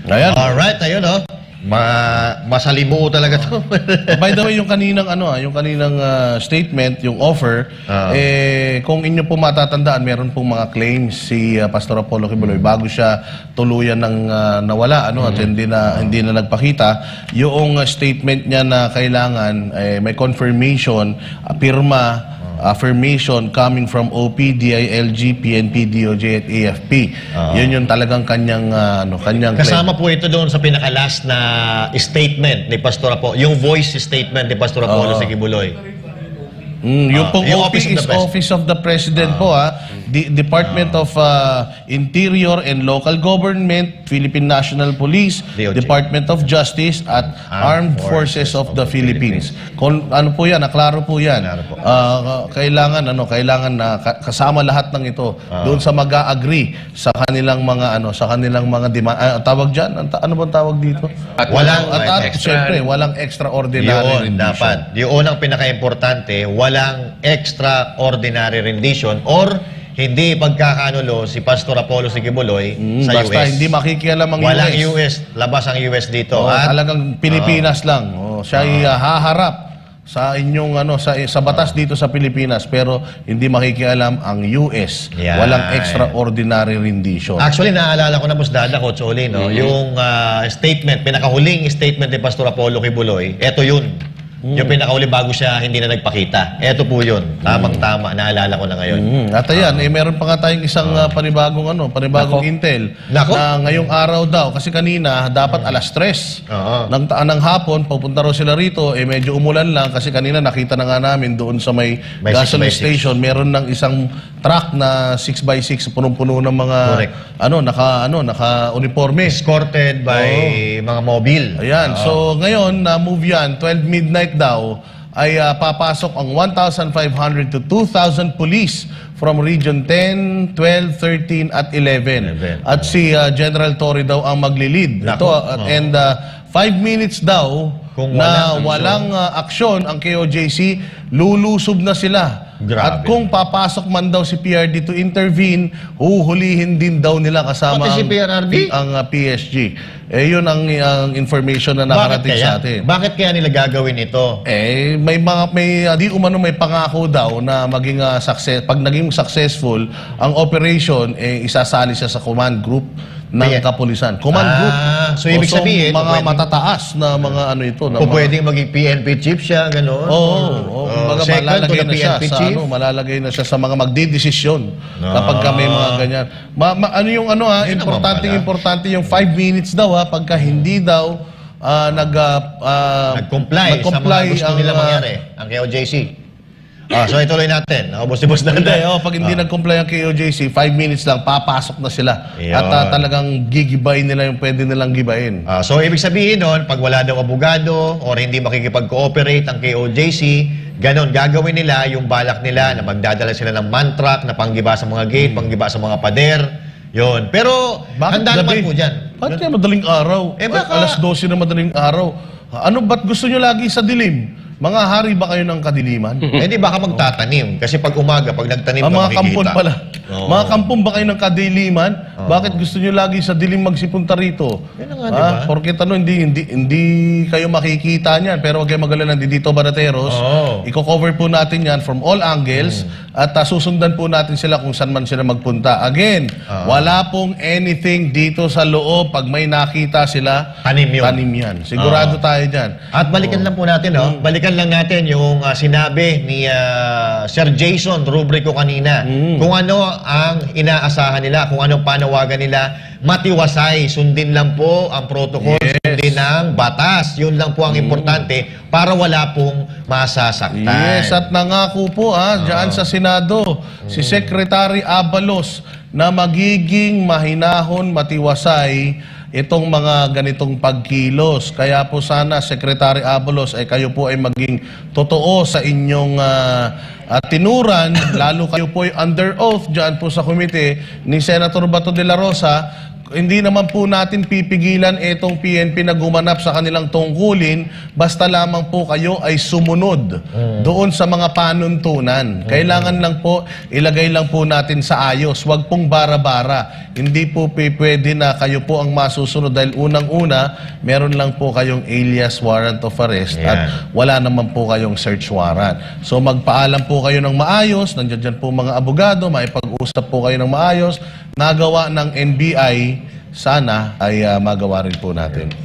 Ayan. Alright, ayun oh. Masalimuo talaga to. By the way, yung kaninang statement, yung offer, kung inyo po matatandaan, meron pong mga claims si Pastor Apollo Kibuloy bago siya tuluyan ng nawala at hindi na nagpakita. Yung statement niya na kailangan may confirmation, pirma, affirmation coming from OP, DILG, PNP, DOJ at AFP. Yun yung talagang kanyang Kasama claim. po ito doon sa pinaka-last na statement ni Pastor Apollo, yung voice statement ni Pastor Apollo sa Kibuloy. Yung pong yung OP is Office of the President po Department of Interior and Local Government, Philippine National Police, DOJ. Department of Justice at Armed Forces of the Philippines. Ano po yan, naklaro po yan. Kailangan na kasama lahat ng ito doon sa mag-a-agree sa kanilang mga tawag diyan, ano bang tawag dito? Walang extraordinary rendition. Dapat. Yung unang pinaka-importante, walang extraordinary rendition or hindi pagkakanulo si Pastor Apollo Kibuloy sa basta US. hindi makikialam ang Walang US. labas ang US dito. Talagang Pilipinas lang. Siya ay haharap sa inyong sa batas dito sa Pilipinas pero hindi makikialam ang US. Yan. Walang extraordinary rendition. Actually, naalala ko na Musdada, Coach Oli, yung statement, pinakahuling statement ni Pastor Apollo Kibuloy, eto yun. Yung pinakahuli bago siya hindi na nagpakita. Eto po yun. Tamang-tama. Naalala ko na ngayon. At ayan, meron pa nga tayong isang panibagong intel na ngayong araw daw. Kasi kanina, dapat alas 3 ng hapon, pupunta raw sila rito, medyo umulan lang kasi kanina nakita na nga namin doon sa may gasoline station, meron ng isang truck na 6x6 punong-puno ng mga naka-uniforme. Escorted by mga mobile. Ayan. So ngayon, na-move yan, 12 midnight daw, ay papasok ang 1,500 to 2,000 police from Region 10, 12, 13 at 11. At si General Torre daw ang maglilid. And 5 minutes daw na walang aksyon ang KOJC, lulusob na sila. At kung papasok man daw si PRD to intervene, huhulihin din daw nila kasama ang PSG. Yun ang information na nakarating sa atin. Bakit kaya nila gagawin ito? May pangako daw na maging pag naging successful ang operation, isasali siya sa command group ng kapulisan. Command group. So ibig sabihin, mga matataas na mga ito. Pwedeng maging PNP chief siya, gano'n? Malalagay na siya sa mga magdidesisyon kapag may mga ganyan. Importante yung 5 minutes daw pagka hindi daw nag-comply sa mga gusto nila mangyari, ang KOJC. So ituloy natin. Boss na Hindi, pag hindi nag-comply ang KOJC, 5 minutes lang, papasok na sila. Yun. At talagang gigibay nila yung pwede nilang gibayin. So ibig sabihin nun, pag wala daw abogado or hindi makikipag-cooperate ang KOJC, ganon, gagawin nila yung balak nila na magdadala sila ng man truck na panggiba sa mga gate, panggiba sa mga pader. Yun. Pero handa naman po dyan. Bakit kaya madaling araw? Alas 12 na madaling araw. Ano ba't gusto nyo lagi sa dilim? Mga hari ba kayo ng kadiliman? Di baka magtatanim. Kasi pag umaga, pag nagtanim ka mga makikita. kampon pala. Mga kampon ba kayo ng kadiliman? Bakit gusto nyo lagi sa dilim magsipunta rito? Yan nga, diba? Porkit hindi kayo makikita niyan. Pero huwag kayo magalala, dito Barateros. Iko-cover po natin yan from all angles. At susundan po natin sila kung saan man sila magpunta. Again, wala pong anything dito sa loob. Pag may nakita sila, tanim yan. Sigurado tayo dyan. At balikan lang po natin, balikan lang natin yung sinabi ni Sir Jason Rubrico kanina. Kung ano ang inaasahan nila, kung anong panawagan nila, matiwasay, sundin lang po ang protocol, sundin ang batas. Yun lang po ang importante para wala pong masasaktan. Yes, at nangako po dyan sa Senado, si Secretary Abalos na magiging mahinahon, matiwasay itong mga ganitong pagkilos. Kaya po sana, Secretary Abalos, ay kayo po ay maging totoo sa inyong tinuran, lalo kayo po ay under oath dyan po sa komite ni Senator Bato de la Rosa. Hindi naman po natin pipigilan itong PNP na gumanap sa kanilang tungkulin, basta lamang po kayo ay sumunod doon sa mga panuntunan. Kailangan lang po, ilagay lang po natin sa ayos. Huwag pong bara-bara. Hindi po pwede na kayo po ang masusunod dahil unang-una, meron lang po kayong alias warrant of arrest at wala naman po kayong search warrant. So magpaalam po kayo ng maayos, nandiyan dyan po mga abogado, maipag-usap po kayo ng maayos, nagawa ng NBI, sana ay magawa rin po natin.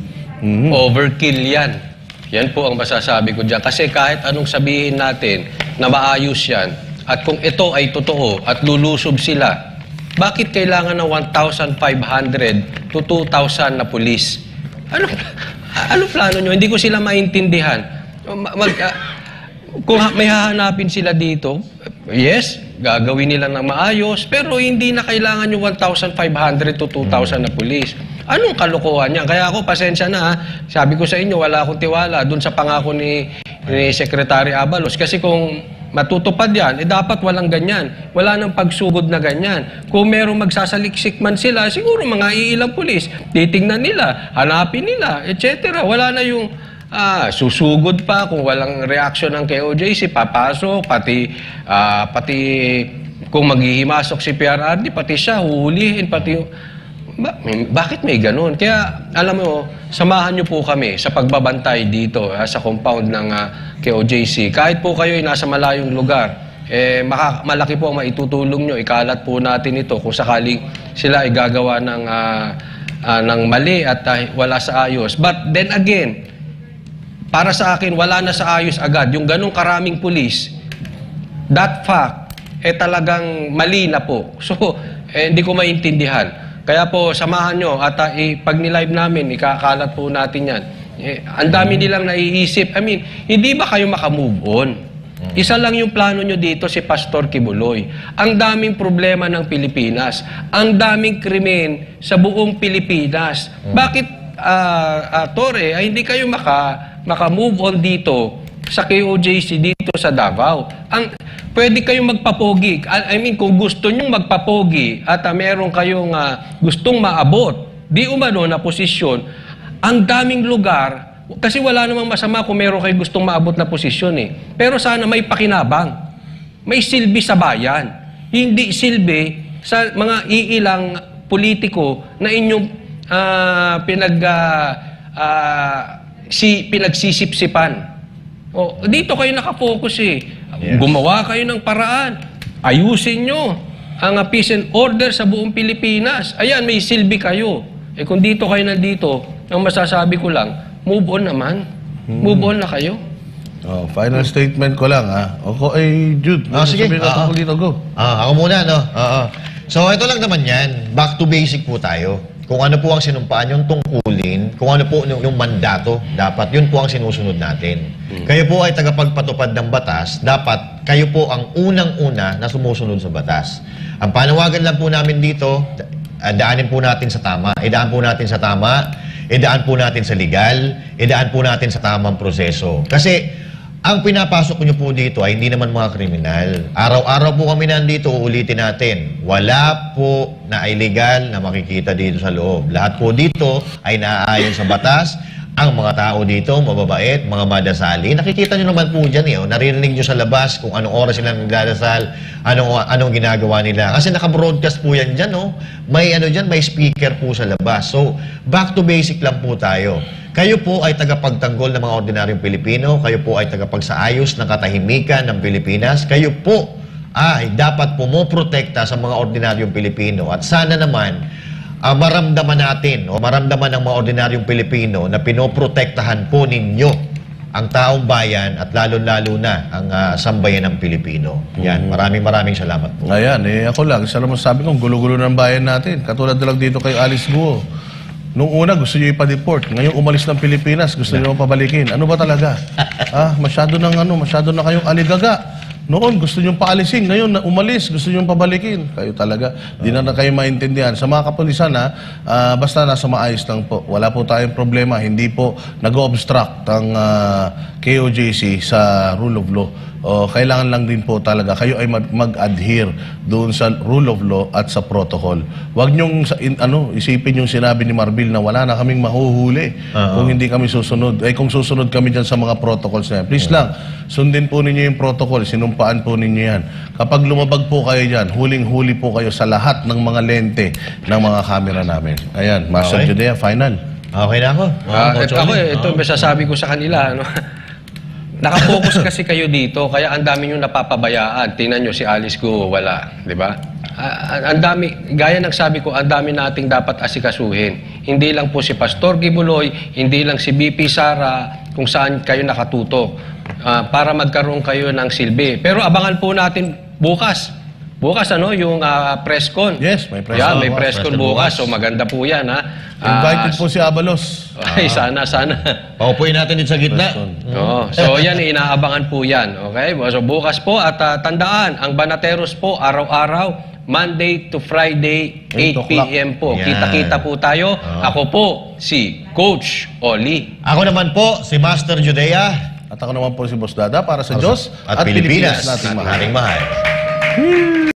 Overkill yan. Yan po ang masasabi ko dyan. Kasi kahit anong sabihin natin na maayos yan, at kung ito ay totoo at lulusob sila, bakit kailangan ng 1,500 to 2,000 na pulis? Ano plano nyo? Hindi ko sila maintindihan. Kung may hahanapin sila dito, yes, gagawin nila ng maayos, pero hindi na kailangan yung 1,500 to 2,000 na pulis. Anong kalokohan yan? Kaya ako, pasensya na, sabi ko sa inyo, wala akong tiwala dun sa pangako ni Secretary Abalos. Kasi kung matutupad yan, dapat walang ganyan. Wala nang pagsugod na ganyan. Kung merong magsasaliksik man sila, siguro mga iilang pulis, titingnan nila, hanapin nila, etc. Wala na yung susugod pa kung walang reaksyon ng KOJC, papasok, pati kung maghihimasok si PRRD, pati siya, huhulihin, pati... Bakit may ganun? Kaya, alam mo, samahan niyo po kami sa pagbabantay dito sa compound ng KOJC. Kahit po kayo ay nasa malayong lugar, malaki po ang maitutulong nyo. Ikalat po natin ito kung sakaling sila ay gagawa ng mali at wala sa ayos. But then again, para sa akin, wala na sa ayos agad. Yung ganong karaming pulis, that fact, talagang mali na po. So, hindi ko maintindihan. Kaya po, samahan nyo at pag nilive namin, ikakalat po natin yan. Ang dami nilang naiisip. I mean, hindi ba kayo makamove on? Isa lang yung plano nyo dito, si Pastor Kibuloy. Ang daming problema ng Pilipinas. Ang daming krimen sa buong Pilipinas. Bakit, Tore, hindi kayo maka-move on dito sa KOJC dito sa Davao? Pwede kayong magpapogi. I mean, kung gusto nyong magpapogi at meron kayong gustong maabot, di umano na posisyon, ang daming lugar, kasi wala namang masama kung meron kayong gustong maabot na posisyon eh. Pero sana may pakinabang. May silbi sa bayan. Hindi silbi sa mga iilang politiko na inyong pinagsisipsipan. Dito kayo nakafocus eh. Yes. Gumawa kayo ng paraan. Ayusin nyo ang peace and order sa buong Pilipinas. Ayan, may silbi kayo. Kung dito kayo nandito, ang masasabi ko lang, move on naman. Move on na kayo. Final statement ko lang Jude, sige. Dito, go. Ako muna, no? So, ito lang naman yan. Back to basic po tayo. kung ano po ang sinumpaan yung tungkulin, kung ano po yung mandato, dapat yun po ang sinusunod natin. Kayo po ay tagapagpatupad ng batas, dapat kayo po ang unang-una na sumusunod sa batas. Ang panawagan lang po namin dito, daanin po natin sa tama, idaan po natin sa tama, idaan po natin sa legal, idaan po natin sa tamang proseso. Kasi ang pinapasok niyo po dito ay hindi naman mga kriminal. Araw-araw po kami nandito, uulitin natin. Wala po na illegal na makikita dito sa loob. Lahat po dito ay naaayon sa batas. Ang mga tao dito, mababait, mga madasali. Nakikita niyo naman po dyan, naririnig niyo sa labas kung anong oras sila nagdadasal, anong ginagawa nila. Kasi naka-broadcast po yan dyan, May may speaker po sa labas. So, back to basic lang po tayo. Kayo po ay tagapagtanggol ng mga ordinaryong Pilipino. Kayo po ay tagapagsaayos ng katahimikan ng Pilipinas. Kayo po ay dapat pumoprotekta sa mga ordinaryong Pilipino. At sana naman, maramdaman natin o maramdaman ng mga ordinaryong Pilipino na pinoprotektahan po ninyo ang taong bayan at lalo-lalo na ang sambayan ng Pilipino. Yan, maraming salamat po. Ayan, ako lang, isa naman sabi ko, gulo-gulo ng bayan natin. Katulad na lang dito kay Alice Guo. Nung una, gusto nyo ipa-deport. Ngayon, umalis ng Pilipinas, gusto nyo pabalikin. Ano ba talaga? Masyado na kayong aligaga. Noon, gusto nyo paalisin. Ngayon, na umalis, gusto nyo pabalikin. Kayo talaga, di na kayo maintindihan. Sa mga kapulisan, basta nasa maayos lang po. Wala po tayong problema. Hindi po nag-obstruct ang KOJC sa rule of law. Kailangan lang din po talaga kayo ay mag-adhere doon sa rule of law at sa protocol. Huwag nyong isipin yung sinabi ni Marbil na wala na kaming mahuhuli kung hindi kami susunod. Kung susunod kami dyan sa mga protocols na yan. Please lang, sundin po ninyo yung protocol, sinumpaan po ninyo yan. Kapag lumabag po kayo dyan, huling-huli po kayo sa lahat ng mga lente ng mga camera namin. Ayan, Master Judea, final. Okay na ako. Ito masasabi ko sa kanila, Nakafocus kasi kayo dito, kaya ang dami nyo napapabayaan. Tingnan nyo si Alice Guo, wala. Di ba? Ang dami, gaya ng sabi ko, ang dami nating dapat asikasuhin. Hindi lang po si Pastor Gibuloy, hindi lang si BP Sara, kung saan kayo nakatutok. Para magkaroon kayo ng silbi. Pero abangan po natin bukas. Bukas yung press con. Yes, may press con. con. May press con bukas. So maganda po yan, Invited po si Abalos. Ay, sana. Paupuin natin dito sa gitna. So yan, inaabangan po yan. Okay? So bukas po at tandaan, ang Banateros po, araw-araw, Monday to Friday, 8 p.m. po. Yan. Kita-kita po tayo. Ako po, si Coach Oli. Ako naman po, si Master Judea. At ako naman po si Boss Dada para sa Diyos at Pilipinas nating mahal. Nating mahal.